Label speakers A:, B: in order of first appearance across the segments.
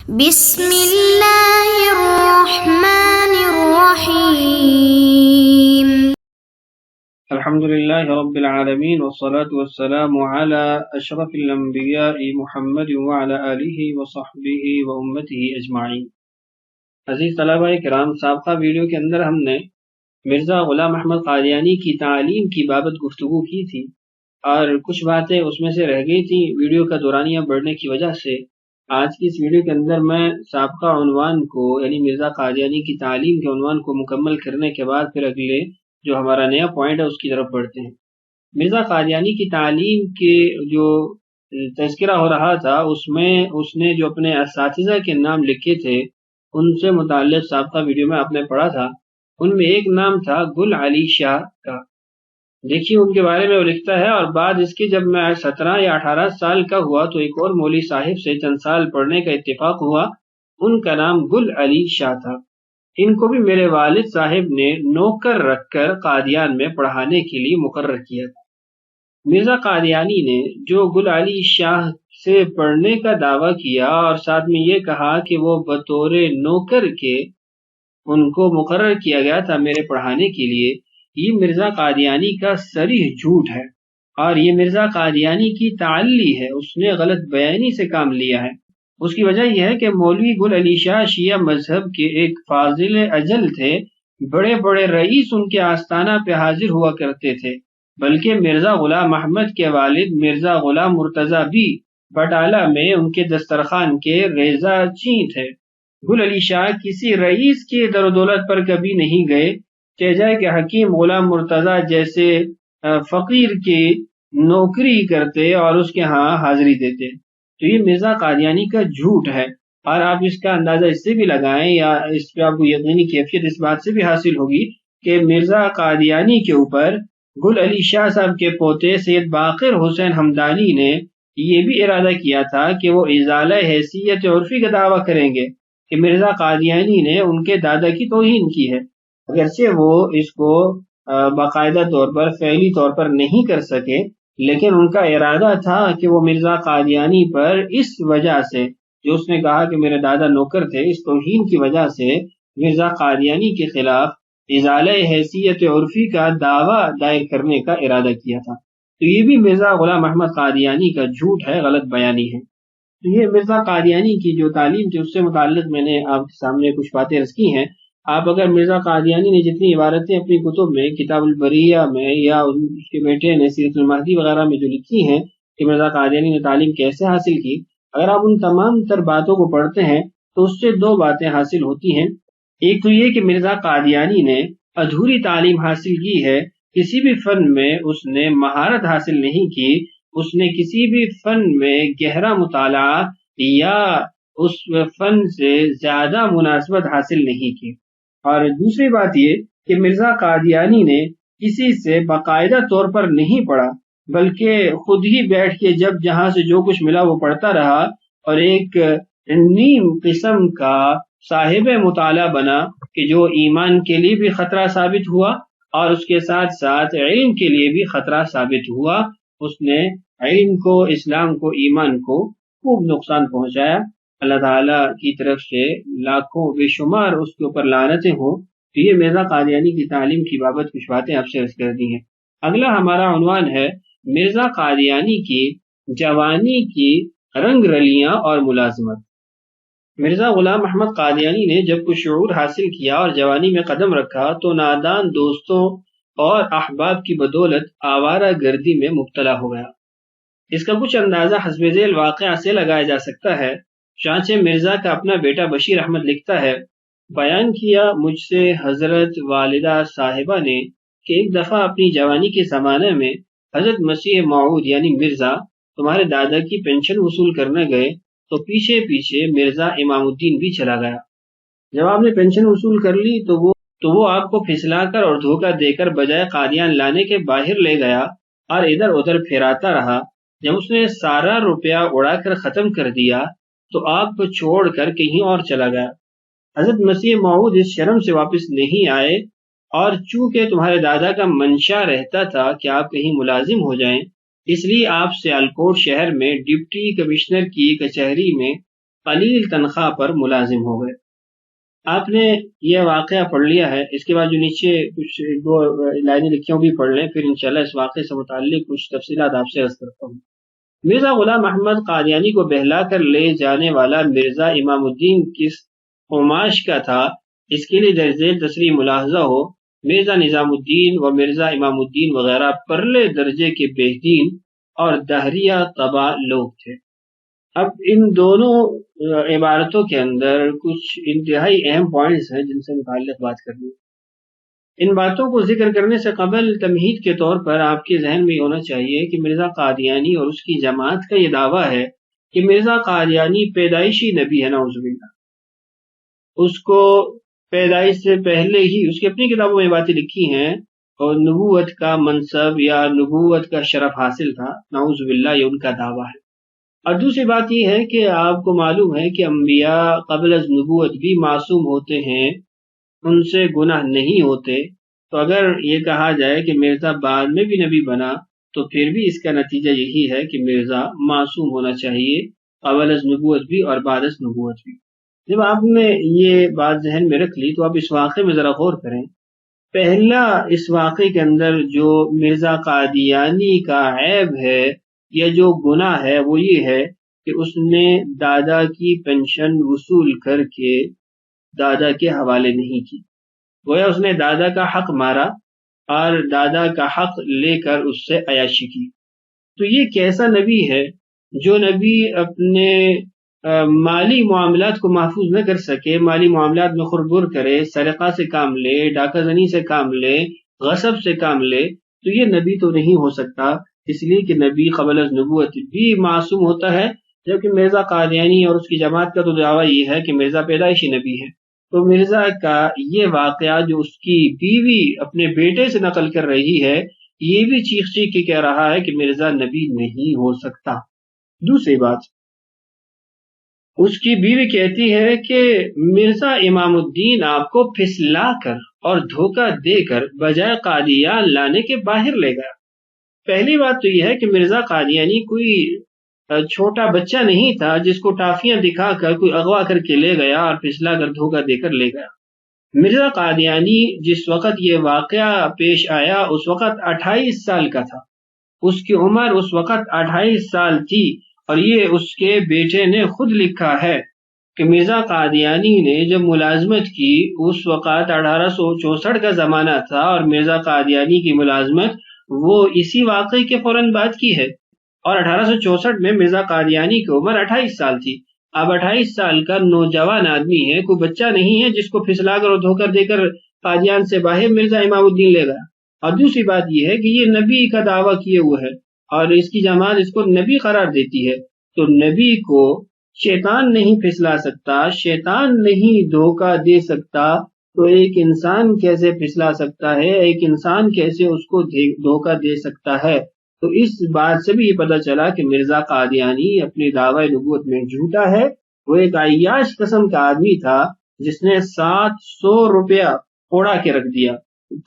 A: بسم اللہ الرحمن الرحیم
B: الحمدللہ رب العالمین والصلاة والسلام علی اشرف الانبیاء محمد وعلی آلہ وصحبہ وامتہ اجمعین۔ عزیز طلبہ کرام، سابقہ ویڈیو کے اندر ہم نے مرزا غلام احمد قادیانی کی تعلیم کی بابت گفتگو کی تھی اور کچھ باتیں اس میں سے رہ گئی تھیں ویڈیو کا دورانیہ بڑھنے کی وجہ سے۔ آج کی اس ویڈیو کے اندر میں سابقہ عنوان کو یعنی مرزا قادیانی کی تعلیم کے عنوان کو مکمل کرنے کے بعد پھر اگلے جو ہمارا نیا پوائنٹ ہے اس کی طرف بڑھتے ہیں۔ مرزا قادیانی کی تعلیم کے جو تذکرہ ہو رہا تھا اس میں اس نے جو اپنے اساتذہ کے نام لکھے تھے ان سے متعلق سابقہ ویڈیو میں آپ نے پڑھا تھا، ان میں ایک نام تھا گل علی شاہ کا۔ دیکھیے ان کے بارے میں وہ لکھتا ہے، اور بعد اس کے جب میں 17 یا 18 سال کا ہوا تو ایک اور مولوی صاحب سے چند سال پڑھنے کا اتفاق ہوا، ان کا نام گل علی شاہ تھا۔ ان کو بھی میرے والد صاحب نے نوکر رکھ کر قادیان میں پڑھانے کے لیے مقرر کیا تھا۔ مرزا قادیانی نے جو گل علی شاہ سے پڑھنے کا دعویٰ کیا اور ساتھ میں یہ کہا کہ وہ بطور نوکر کے ان کو مقرر کیا گیا تھا میرے پڑھانے کے لیے، یہ مرزا قادیانی کا صریح جھوٹ ہے اور یہ مرزا قادیانی کی تعلی ہے، اس نے غلط بیانی سے کام لیا ہے۔ اس کی وجہ یہ ہے کہ مولوی گل علی شاہ شیعہ مذہب کے ایک فاضل اجل تھے، بڑے بڑے رئیس ان کے آستانہ پہ حاضر ہوا کرتے تھے، بلکہ مرزا غلام احمد کے والد مرزا غلام مرتضیٰ بھی بٹالہ میں ان کے دسترخوان کے ریزہ چیں تھے۔ گل علی شاہ کسی رئیس کی در و دولت پر کبھی نہیں گئے کہ جائے کہ حکیم غلام مرتضیٰ جیسے فقیر کی نوکری کرتے اور اس کے ہاں حاضری دیتے۔ تو یہ مرزا قادیانی کا جھوٹ ہے، اور آپ اس کا اندازہ اس سے بھی لگائیں یا اس پہ آپ کو یقینی کیفیت اس بات سے بھی حاصل ہوگی کہ مرزا قادیانی کے اوپر گل علی شاہ صاحب کے پوتے سید باقر حسین حمدانی نے یہ بھی ارادہ کیا تھا کہ وہ ازالہ حیثیت عرفی کا دعویٰ کریں گے کہ مرزا قادیانی نے ان کے دادا کی توہین کی ہے، اگرچہ وہ اس کو باقاعدہ طور پر فعلی طور پر نہیں کر سکے، لیکن ان کا ارادہ تھا کہ وہ مرزا قادیانی پر اس وجہ سے جو اس نے کہا کہ میرے دادا نوکر تھے، اس توہین کی وجہ سے مرزا قادیانی کے خلاف ازالہ حیثیت عرفی کا دعویٰ دائر کرنے کا ارادہ کیا تھا۔ تو یہ بھی مرزا غلام احمد قادیانی کا جھوٹ ہے، غلط بیانی ہے۔ تو یہ مرزا قادیانی کی جو تعلیم تھی اس سے متعلق میں نے آپ کے سامنے کچھ باتیں عرض کی ہیں۔ آپ اگر مرزا قادیانی نے جتنی عبارتیں اپنی کتب میں کتاب البریہ میں یا اس کے بیٹے نے سیرت المہدی وغیرہ میں جو لکھی ہیں کہ مرزا قادیانی نے تعلیم کیسے حاصل کی، اگر آپ ان تمام تر باتوں کو پڑھتے ہیں تو اس سے دو باتیں حاصل ہوتی ہیں۔ ایک تو یہ کہ مرزا قادیانی نے ادھوری تعلیم حاصل کی ہے، کسی بھی فن میں اس نے مہارت حاصل نہیں کی، اس نے کسی بھی فن میں گہرا مطالعہ یا اس فن سے زیادہ مناسبت حاصل نہیں کی۔ اور دوسری بات یہ کہ مرزا قادیانی نے کسی سے باقاعدہ طور پر نہیں پڑھا، بلکہ خود ہی بیٹھ کے جب جہاں سے جو کچھ ملا وہ پڑھتا رہا اور ایک نیم قسم کا صاحب مطالعہ بنا کہ جو ایمان کے لیے بھی خطرہ ثابت ہوا اور اس کے ساتھ ساتھ علم کے لیے بھی خطرہ ثابت ہوا۔ اس نے علم کو، اسلام کو، ایمان کو خوب نقصان پہنچایا۔ اللہ تعالیٰ کی طرف سے لاکھوں بے شمار اس کے اوپر لعنتیں ہوں۔ تو یہ مرزا قادیانی کی تعلیم کی بابت کچھ باتیں آپ سے عرض کر دی ہیں۔ اگلا ہمارا عنوان ہے مرزا قادیانی کی جوانی کی رنگ رلیاں اور ملازمت۔ مرزا غلام احمد قادیانی نے جب کچھ شعور حاصل کیا اور جوانی میں قدم رکھا تو نادان دوستوں اور احباب کی بدولت آوارہ گردی میں مبتلا ہو گیا۔ اس کا کچھ اندازہ حسب ذیل واقعہ سے لگایا جا سکتا ہے۔ چانچہ مرزا کا اپنا بیٹا بشیر احمد لکھتا ہے، بیان کیا مجھ سے حضرت والدہ صاحبہ نے کہ ایک دفعہ اپنی جوانی کے زمانے میں حضرت مسیح موعود یعنی مرزا تمہارے دادا کی پینشن وصول کرنے گئے تو پیچھے پیچھے مرزا امام الدین بھی چلا گیا۔ جب آپ نے پینشن وصول کر لی تو وہ آپ کو پھسلا کر اور دھوکہ دے کر بجائے قادیان لانے کے باہر لے گیا اور ادھر ادھر پھراتا رہا۔ جب اس نے سارا روپیہ اڑا کر ختم کر دیا تو آپ کو چھوڑ کر کہیں اور چلا گیا۔ حضرت مسیح موعود اس شرم سے واپس نہیں آئے، اور چونکہ تمہارے دادا کا منشا رہتا تھا کہ آپ کہیں ملازم ہو جائیں، اس لیے آپ سیالکوٹ شہر میں ڈپٹی کمشنر کی کچہری میں قلیل تنخواہ پر ملازم ہو گئے۔ آپ نے یہ واقعہ پڑھ لیا ہے، اس کے بعد جو نیچے کچھ دو لائنیں لکھی بھی پڑھ لیں، پھر انشاءاللہ اس واقعے سے متعلق کچھ تفصیلات آپ سے عرض کرتا ہوں۔ مرزا غلام احمد قادیانی کو بہلا کر لے جانے والا مرزا امام الدین کس قماش کا تھا، اس کے لیے درج ذیل تصریح ملاحظہ ہو۔ مرزا نظام الدین و مرزا امام الدین وغیرہ پرلے درجے کے بے دین اور دہریہ طبع لوگ تھے۔ اب ان دونوں عبارتوں کے اندر کچھ انتہائی اہم پوائنٹس ہیں جن سے متعلق بات کرنی ہے۔ ان باتوں کو ذکر کرنے سے قبل تمہید کے طور پر آپ کے ذہن میں یہ ہونا چاہیے کہ مرزا قادیانی اور اس کی جماعت کا یہ دعویٰ ہے کہ مرزا قادیانی پیدائشی نبی ہے، نعوذ باللہ۔ اس کو پیدائش سے پہلے ہی اس کی اپنی کتابوں میں باتیں لکھی ہیں اور نبوت کا منصب یا نبوت کا شرف حاصل تھا، نعوذ باللہ، یہ ان کا دعویٰ ہے۔ اور دوسری بات یہ ہے کہ آپ کو معلوم ہے کہ انبیاء قبل از نبوت بھی معصوم ہوتے ہیں، ان سے گناہ نہیں ہوتے، تو اگر یہ کہا جائے کہ مرزا بعد میں بھی نبی بنا تو پھر بھی اس کا نتیجہ یہی ہے کہ مرزا معصوم ہونا چاہیے، قبل از نبوت بھی اور بعد از نبوت بھی۔ جب آپ نے یہ بات ذہن میں رکھ لی تو آپ اس واقعے میں ذرا غور کریں۔ پہلا اس واقعے کے اندر جو مرزا قادیانی کا عیب ہے یا جو گناہ ہے وہ یہ ہے کہ اس نے دادا کی پینشن وصول کر کے دادا کے حوالے نہیں کی، گویا اس نے دادا کا حق مارا اور دادا کا حق لے کر اس سے عیاشی کی۔ تو یہ کیسا نبی ہے جو نبی اپنے مالی معاملات کو محفوظ نہ کر سکے، مالی معاملات میں خربر کرے، سرقہ سے کام لے، ڈاکہ زنی سے کام لے، غصب سے کام لے، تو یہ نبی تو نہیں ہو سکتا، اس لیے کہ نبی قبل از نبوت بھی معصوم ہوتا ہے، جبکہ مرزا قادیانی اور اس کی جماعت کا تو دعویٰ یہ ہے کہ مرزا پیدائشی نبی ہے۔ تو مرزا کا یہ واقعہ جو اس کی بیوی اپنے بیٹے سے نقل کر رہی ہے، یہ بھی چیخ چیخ کے کہہ رہا ہے کہ مرزا نبی نہیں ہو سکتا۔ دوسری بات، اس کی بیوی کہتی ہے کہ مرزا امام الدین آپ کو پھسلا کر اور دھوکہ دے کر بجائے قادیان لانے کے باہر لے گیا۔ پہلی بات تو یہ ہے کہ مرزا قادیانی کوئی چھوٹا بچہ نہیں تھا جس کو ٹافیاں دکھا کر کوئی اغوا کر کے لے گیا اور پھسلا کر دھوکہ دے کر لے گیا۔ مرزا قادیانی جس وقت یہ واقعہ پیش آیا اس وقت 28 سال کا تھا، اس کی عمر اس وقت 28 سال تھی، اور یہ اس کے بیٹے نے خود لکھا ہے کہ مرزا قادیانی نے جب ملازمت کی اس وقت 1864 کا زمانہ تھا، اور مرزا قادیانی کی ملازمت وہ اسی واقعے کے فوراً بعد کی ہے، اور 1864 میں مرزا قادیانی کی عمر 28 سال تھی۔ اب 28 سال کا نوجوان آدمی ہے، کوئی بچہ نہیں ہے جس کو پھسلا کر اور دھوکہ دے کر قادیان سے باہر مرزا امام الدین لے گیا۔ اور دوسری بات یہ ہے کہ یہ نبی کا دعویٰ کیے ہوئے ہے اور اس کی جماعت اس کو نبی قرار دیتی ہے، تو نبی کو شیطان نہیں پھسلا سکتا، شیطان نہیں دھوکہ دے سکتا، تو ایک انسان کیسے پھسلا سکتا ہے، ایک انسان کیسے اس کو دھوکہ دے سکتا ہے؟ تو اس بات سے بھی یہ پتہ چلا کہ مرزا قادیانی اپنی دعوی نبوت میں جھوٹا ہے۔ وہ ایک عیاش قسم کا آدمی تھا جس نے 700 روپیہ اڑا کے رکھ دیا۔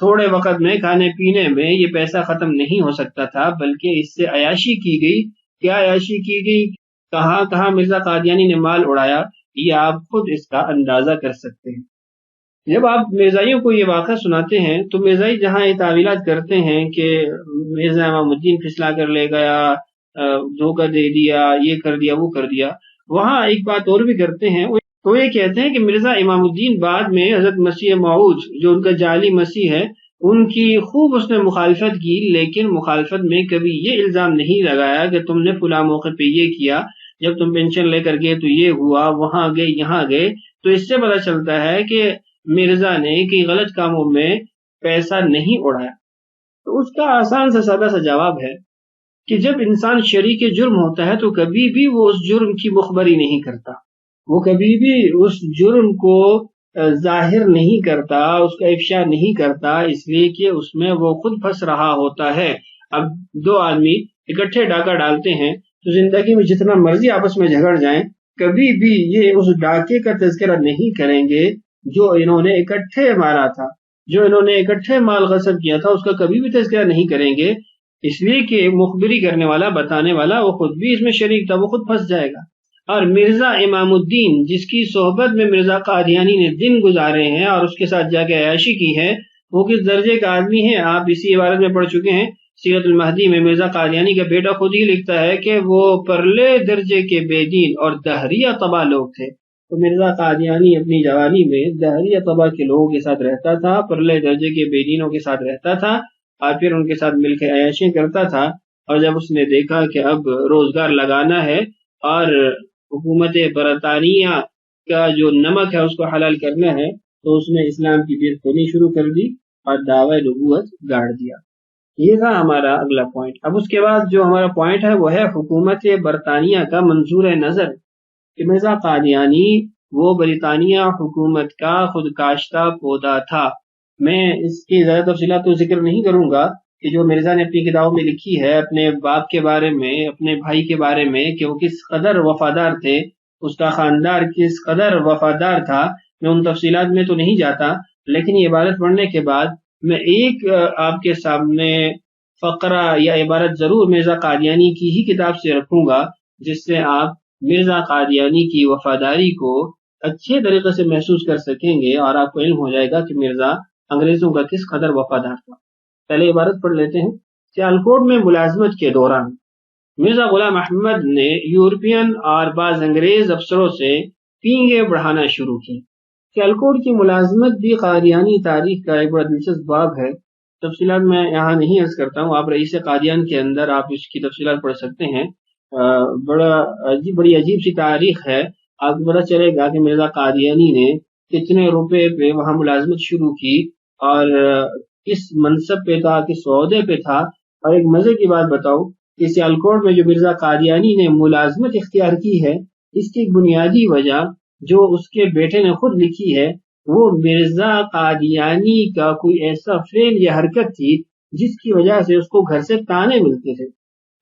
B: تھوڑے وقت میں کھانے پینے میں یہ پیسہ ختم نہیں ہو سکتا تھا، بلکہ اس سے عیاشی کی گئی۔ کیا عیاشی کی گئی، کہاں کہاں مرزا قادیانی نے مال اڑایا، یہ آپ خود اس کا اندازہ کر سکتے ہیں۔ جب آپ مرزائیوں کو یہ واقعہ سناتے ہیں تو مرزائی جہاں یہ تعویلات کرتے ہیں کہ مرزا امام الدین پھسلا کر لے گیا، دھوکہ دے دیا، یہ کر دیا وہ کر دیا، وہاں ایک بات اور بھی کرتے ہیں، تو یہ کہتے ہیں کہ مرزا امام الدین بعد میں حضرت مسیح موعود جو ان کا جعلی مسیح ہے ان کی خوب اس نے مخالفت کی، لیکن مخالفت میں کبھی یہ الزام نہیں لگایا کہ تم نے فلاں موقع پہ یہ کیا، جب تم پینشن لے کر گئے تو یہ ہوا، وہاں گئے یہاں گئے۔ تو اس سے پتہ چلتا ہے کہ مرزا نے کئی غلط کاموں میں پیسہ نہیں اڑایا۔ تو اس کا آسان سا سادہ سا جواب ہے کہ جب انسان شریک جرم ہوتا ہے تو کبھی بھی وہ اس جرم کی مخبری نہیں کرتا، وہ کبھی بھی اس جرم کو ظاہر نہیں کرتا، اس کا افشا نہیں کرتا، اس لیے کہ اس میں وہ خود پھنس رہا ہوتا ہے۔ اب دو آدمی اکٹھے ڈاکہ ڈالتے ہیں تو زندگی میں جتنا مرضی آپس میں جھگڑ جائیں، کبھی بھی یہ اس ڈاکے کا تذکرہ نہیں کریں گے جو انہوں نے اکٹھے مارا تھا، جو انہوں نے اکٹھے مال غصب کیا تھا، اس کا کبھی بھی تذکرہ نہیں کریں گے، اس لیے کہ مخبری کرنے والا، بتانے والا، وہ خود بھی اس میں شریک تھا، وہ خود پھنس جائے گا۔ اور مرزا امام الدین جس کی صحبت میں مرزا قادیانی نے دن گزارے ہیں اور اس کے ساتھ جا کے عیاشی کی ہے، وہ کس درجے کا آدمی ہے آپ اسی عبارت میں پڑھ چکے ہیں۔ سیرت المہدی میں مرزا قادیانی کا بیٹا خود ہی لکھتا ہے کہ وہ پرلے درجے کے بے دین اور دہریہ طبع لوگ تھے۔ تو مرزا قادیانی اپنی جوانی میں دہریہ طبع کے لوگوں کے ساتھ رہتا تھا، پرلے درجے کے بے دینوں کے ساتھ رہتا تھا اور پھر ان کے ساتھ مل کے عیاشی کرتا تھا۔ اور جب اس نے دیکھا کہ اب روزگار لگانا ہے اور حکومت برطانیہ کا جو نمک ہے اس کو حلال کرنا ہے، تو اس نے اسلام کی بید خونی شروع کر دی اور دعوی نبوت گاڑ دیا۔ یہ تھا ہمارا اگلا پوائنٹ۔ اب اس کے بعد جو ہمارا پوائنٹ ہے وہ ہے حکومت برطانیہ کا منظور نظر، کہ مرزا قادیانی وہ برطانیہ حکومت کا خود کاشتہ پودا تھا۔ میں اس کی زیادہ تفصیلات تو ذکر نہیں کروں گا کہ جو مرزا نے اپنی کتابوں میں لکھی ہے اپنے باپ کے بارے میں، اپنے بھائی کے بارے میں، کہ وہ کس قدر وفادار تھے، اس کا خاندان کس قدر وفادار تھا، میں ان تفصیلات میں تو نہیں جاتا، لیکن یہ عبارت پڑھنے کے بعد میں ایک آپ کے سامنے فقرہ یا عبارت ضرور مرزا قادیانی کی ہی کتاب سے رکھوں گا، جس سے آپ مرزا قادیانی کی وفاداری کو اچھے طریقے سے محسوس کر سکیں گے اور آپ کو علم ہو جائے گا کہ مرزا انگریزوں کا کس قدر وفادار تھا۔ پہلے عبارت پڑھ لیتے ہیں۔ سیالکوٹ میں ملازمت کے دوران مرزا غلام احمد نے یورپین اور بعض انگریز افسروں سے پینگیں بڑھانا شروع کی۔ سیالکوٹ کی ملازمت بھی قادیانی تاریخ کا ایک بڑا دلچسپ باب ہے۔ تفصیلات میں یہاں نہیں عرض کرتا ہوں، آپ رئیس قادیان کے اندر آپ اس کی تفصیلات پڑھ سکتے ہیں۔ بڑی عجیب سی تاریخ ہے، آپ کو پتہ چلے گا کہ مرزا قادیانی نے کتنے روپے پہ وہاں ملازمت شروع کی اور کس منصب پہ تھا، کس عہدے پہ تھا۔ اور ایک مزے کی بات بتاؤں کہ سیالکوٹ میں جو مرزا قادیانی نے ملازمت اختیار کی ہے، اس کی بنیادی وجہ جو اس کے بیٹے نے خود لکھی ہے، وہ مرزا قادیانی کا کوئی ایسا فعل یا حرکت تھی جس کی وجہ سے اس کو گھر سے تانے ملتے تھے،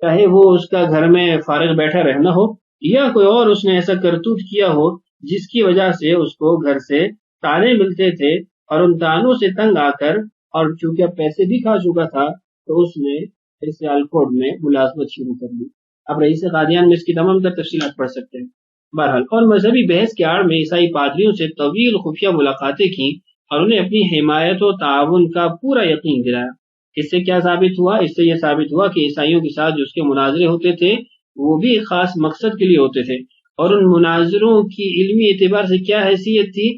B: چاہے وہ اس کا گھر میں فارغ بیٹھا رہنا ہو یا کوئی اور اس نے ایسا کرتوت کیا ہو جس کی وجہ سے اس کو گھر سے تانے ملتے تھے، اور ان تانوں سے تنگ آ کر، اور چونکہ اب پیسے بھی کھا چکا تھا، تو اس نے سیالکوٹ میں ملازمت شروع کر دی۔ اب رئیس قادیان میں اس کی تمام تر تفصیلات پڑھ سکتے ہیں۔ بہرحال، اور مذہبی بحث کے آڑ میں عیسائی پادریوں سے طویل خفیہ ملاقاتیں کی اور انہیں اپنی حمایت و تعاون کا پورا یقین دلایا۔ اس سے کیا ثابت ہوا؟ اس سے یہ ثابت ہوا کہ عیسائیوں کے ساتھ جو اس کے مناظرے ہوتے تھے وہ بھی ایک خاص مقصد کے لیے ہوتے تھے، اور ان مناظروں کی علمی اعتبار سے کیا حیثیت تھی؟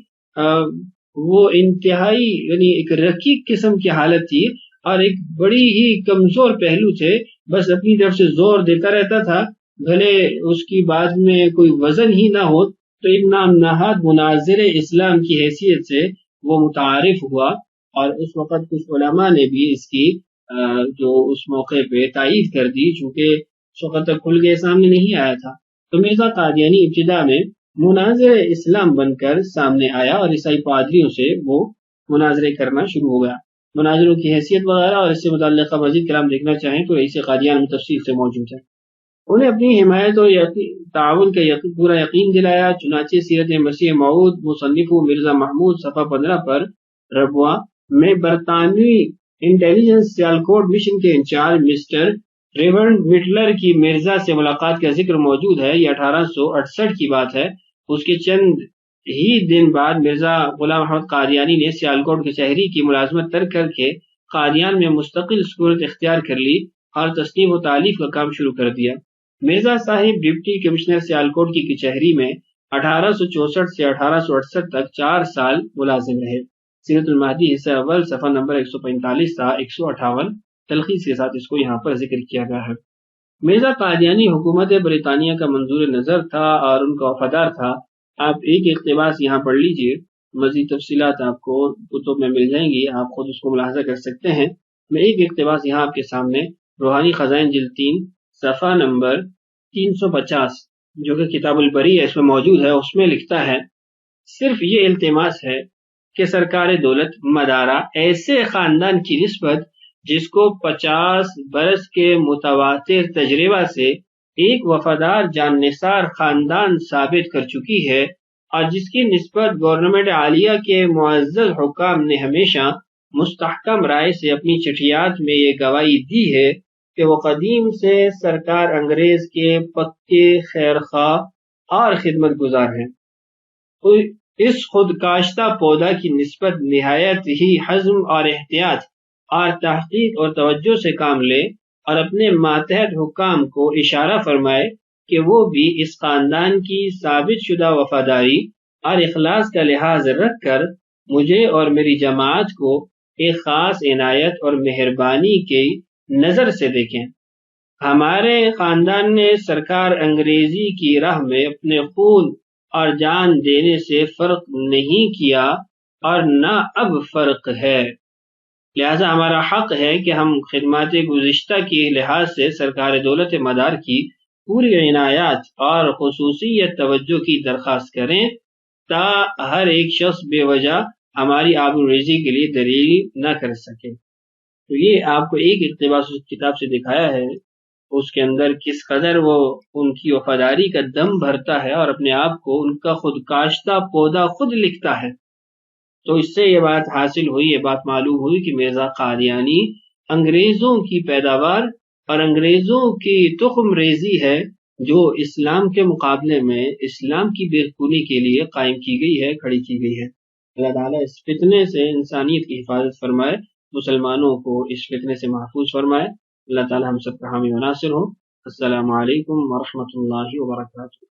B: وہ انتہائی یعنی ایک رقیق قسم کی حالت تھی اور ایک بڑی ہی کمزور پہلو تھے، بس اپنی طرف سے زور دیتا رہتا تھا، بھلے اس کی بات میں کوئی وزن ہی نہ ہو، تو ایک نام نہاد مناظر اسلام کی حیثیت سے وہ متعارف ہوا، اور اس وقت کچھ علماء نے بھی اس کی جو اس موقع پہ تائید کر دی، چونکہ اس وقت تک کھل کے سامنے نہیں آیا تھا۔ تو مرزا قادیانی ابتدا میں مناظر اسلام بن کر سامنے آیا اور عیسائی پادریوں سے وہ مناظرے کرنا شروع ہو گیا۔ مناظروں کی حیثیت وغیرہ اور اس سے متعلقہ مزید کلام دیکھنا چاہیں تو رئیس قادیان میں تفصیل سے موجود ہے۔ انہیں اپنی حمایت اور تعاون کا پورا یقین دلایا، چنانچہ سیرت مسیح موعود مصنف مرزا محمود صفحہ 15 پر ربوہ میں برطانوی انٹیلیجنس سیالکوٹ مشن کے انچارج مسٹر ریورنڈ وٹلر کی مرزا سے ملاقات کا ذکر موجود ہے۔ یہ 1868 کی بات ہے۔ اس کے چند ہی دن بعد مرزا غلام احمد قادیانی نے سیالکوٹ کچہری کی ملازمت ترک کر کے قادیان میں مستقل سکونت اختیار کر لی اور تصنیف و تالیف کا کام شروع کر دیا۔ مرزا صاحب ڈپٹی کمشنر سیالکوٹ کی کچہری میں 1864 سے 1868 تک 4 سال ملازم رہے۔ سیرت المہدی حصہ اول صفحہ نمبر 145 تا 158 تلخیص کے ساتھ اس کو یہاں پر ذکر کیا گیا ہے۔ مرزا قادیانی حکومت برطانیہ کا منظور نظر تھا اور ان کا وفادار تھا۔ آپ ایک اقتباس یہاں پڑھ لیجئے، مزید تفصیلات آپ کو کتب میں مل جائیں گی، آپ خود اس کو ملاحظہ کر سکتے ہیں۔ میں ایک اقتباس یہاں آپ کے سامنے روحانی خزائن جلد 3 صفحہ نمبر 350 جو کہ کتاب البری ہے اس میں موجود ہے، اس میں لکھتا ہے، صرف یہ التماس ہے کہ سرکار دولت مدارہ ایسے خاندان کی نسبت جس کو 50 برس کے متواتر تجربہ سے ایک وفادار جان نثار خاندان ثابت کر چکی ہے، اور جس کی نسبت گورنمنٹ عالیہ کے معزز حکام نے ہمیشہ مستحکم رائے سے اپنی چٹھیات میں یہ گواہی دی ہے کہ وہ قدیم سے سرکار انگریز کے پکے خیر خواہ اور خدمت گزار ہیں۔ اس خود کاشتہ پودا کی نسبت نہایت ہی حزم اور احتیاط اور تحقیق اور توجہ سے کام لے، اور اپنے ماتحت حکام کو اشارہ فرمائے کہ وہ بھی اس خاندان کی ثابت شدہ وفاداری اور اخلاص کا لحاظ رکھ کر مجھے اور میری جماعت کو ایک خاص عنایت اور مہربانی کی نظر سے دیکھیں۔ ہمارے خاندان نے سرکار انگریزی کی راہ میں اپنے خون اور جان دینے سے فرق نہیں کیا اور نہ اب فرق ہے، لہذا ہمارا حق ہے کہ ہم خدمات گزشتہ کے لحاظ سے سرکار دولت مدار کی پوری عنایات اور خصوصیت توجہ کی درخواست کریں، تا ہر ایک شخص بے وجہ ہماری آبروریزی کے لیے دلیل نہ کر سکے۔ تو یہ آپ کو ایک اقتباس اس کتاب سے دکھایا ہے، اس کے اندر کس قدر وہ ان کی وفاداری کا دم بھرتا ہے اور اپنے آپ کو ان کا خود کاشتہ پودا خود لکھتا ہے۔ تو اس سے یہ بات حاصل ہوئی، یہ بات معلوم ہوئی کہ مرزا قادیانی انگریزوں کی پیداوار اور انگریزوں کی تخم ریزی ہے جو اسلام کے مقابلے میں اسلام کی بےخونی کے لیے قائم کی گئی ہے، کھڑی کی گئی ہے۔ اللہ تعالیٰ اس فتنے سے انسانیت کی حفاظت فرمائے، مسلمانوں کو اس فتنے سے محفوظ فرمائے۔ اللہ تعالیٰ ہم سب کا حامی و ناصر ہو۔ السلام علیکم ورحمۃ اللہ وبرکاتہ۔